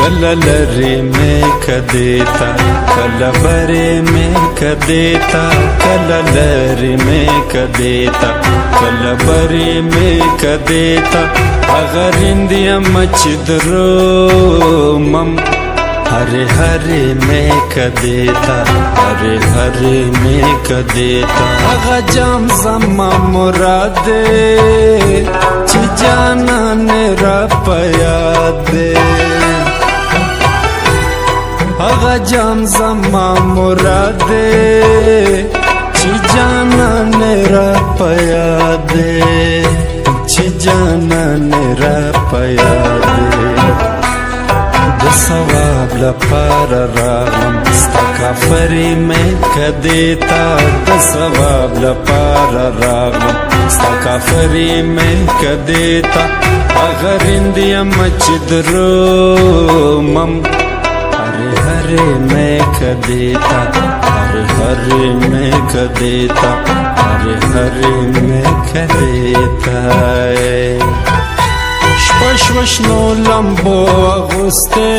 कल लरे में कदेता कल बरे में कदेता कल लरे में कदेता कल बरे में कदेता अगर इंदिया मचिद्रो मम हरे हरे में कदेता हरे हरे में कदेता अगा जाम जमा मुरादे चिजाना नेरा पयादे अगा जाम जमा मुरादे चिजाना नेरा पयादे चिजाना नेरा पयादे सवाब लपार रागम काफरी में कदेता सवाब लपार रागम काफरी में कदेता अगर इंदिया मचिद्रो मम हरे हरे में कदेता हरे हरे में कदेता हरे हरे में कदेता Shpashvashno lambo aguste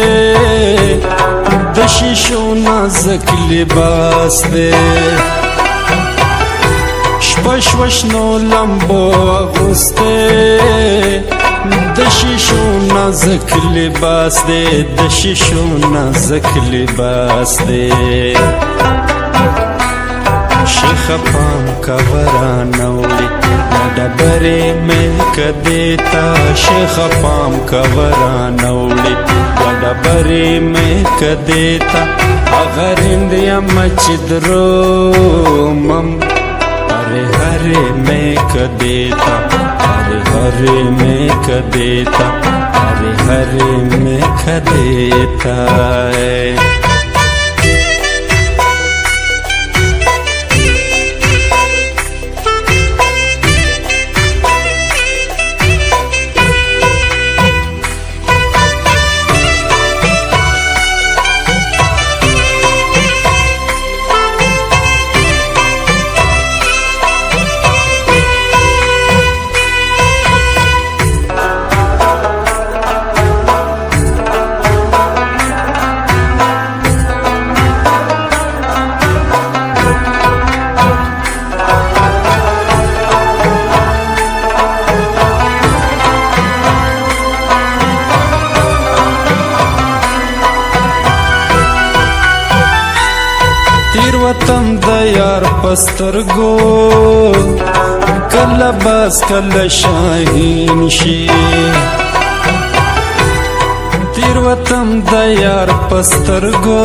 Dashisho nazak libas de Shpashvashno lambo aguste Dashisho nazak libas de Dashisho nazak libas de शेख पाम कवरा नौली डबरे में कदेता शेख पाम कवरा नौली डबरे में कदेता अगर इंदिया मचिद्रो मम हरे हरे में कदेता हरे हरे में कदेता हरे हरे में कदेता वतन दयार पस्तरगो कल बस कल शाहीन शी तिरवतम दयार पस्तरगो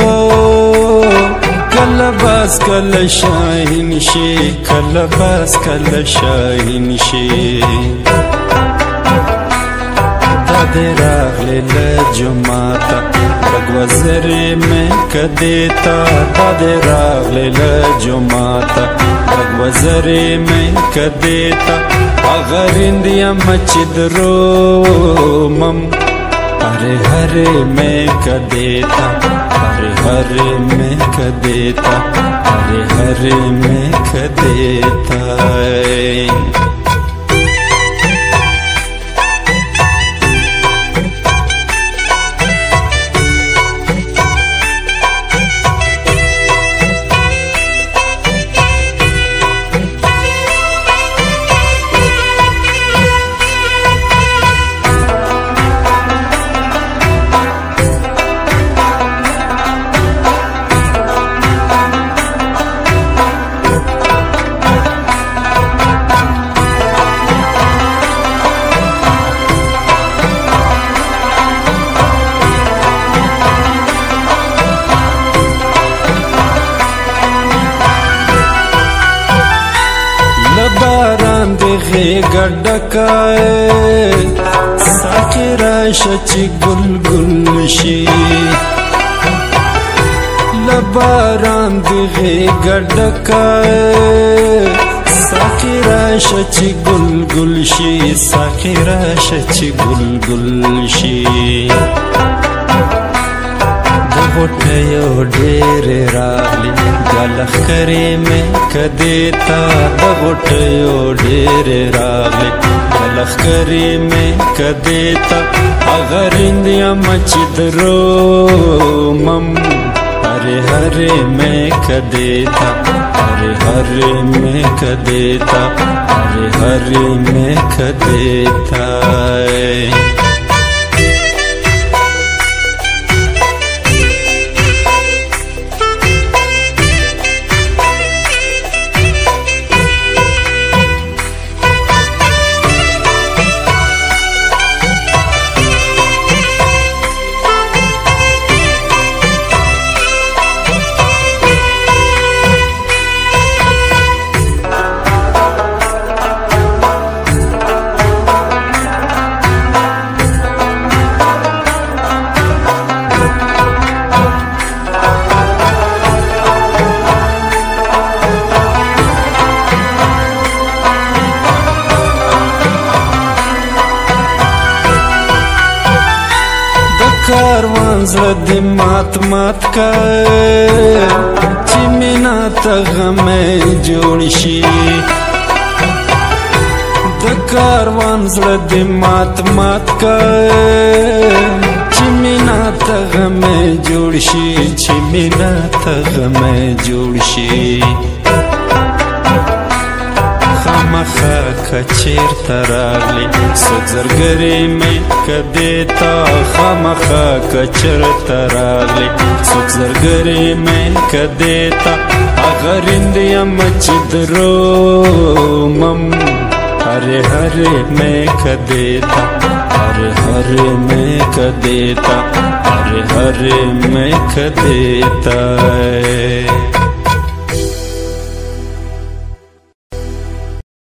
कल बस कल शाहीन शी कल बस कल शाहीन शी दादे रागले लजुमाता वज़रे में कदेता दादे रागले लजुमाता वज़रे में कदेता अगर इंदिया मचिद्रो मम हरे हरे में कदेता हरे हरे में कदेता हरे हरे में कदेता बारान देखे गड्ढकाए साकिरा शची गुलगुल शी लबारान देखे गड्ढकाए साकिरा शची गुलगुल शी साकिरा शची गुलगुल शी غټیو ډېر راغلی غلخ کرې مې کدیتا د غټیو ډېر راغلی غلخ کرې مې کدیتا اغرندیا مچ درو مم हरे हरे मैं कदेता हरे हरे मैं कदेता हरे हरे मैं कदेता کاروان زړه دې مات مات کا چې مینا ته غمې جوړ شي د کاروان زړه دې مات مات کا چې مینا ته غمې جوړ شي چې مینا ته غمې جوړ شي خامخا کچیر تراغلی سوک زرگری میں کدیتا خامخا کچر تراغلی سوک زرگری میں کدیتا اغرندیا مچ درو مم ہرے ہرے میں کدیتا ہرے ہرے میں کدیتا ہرے ہرے میں کدیتا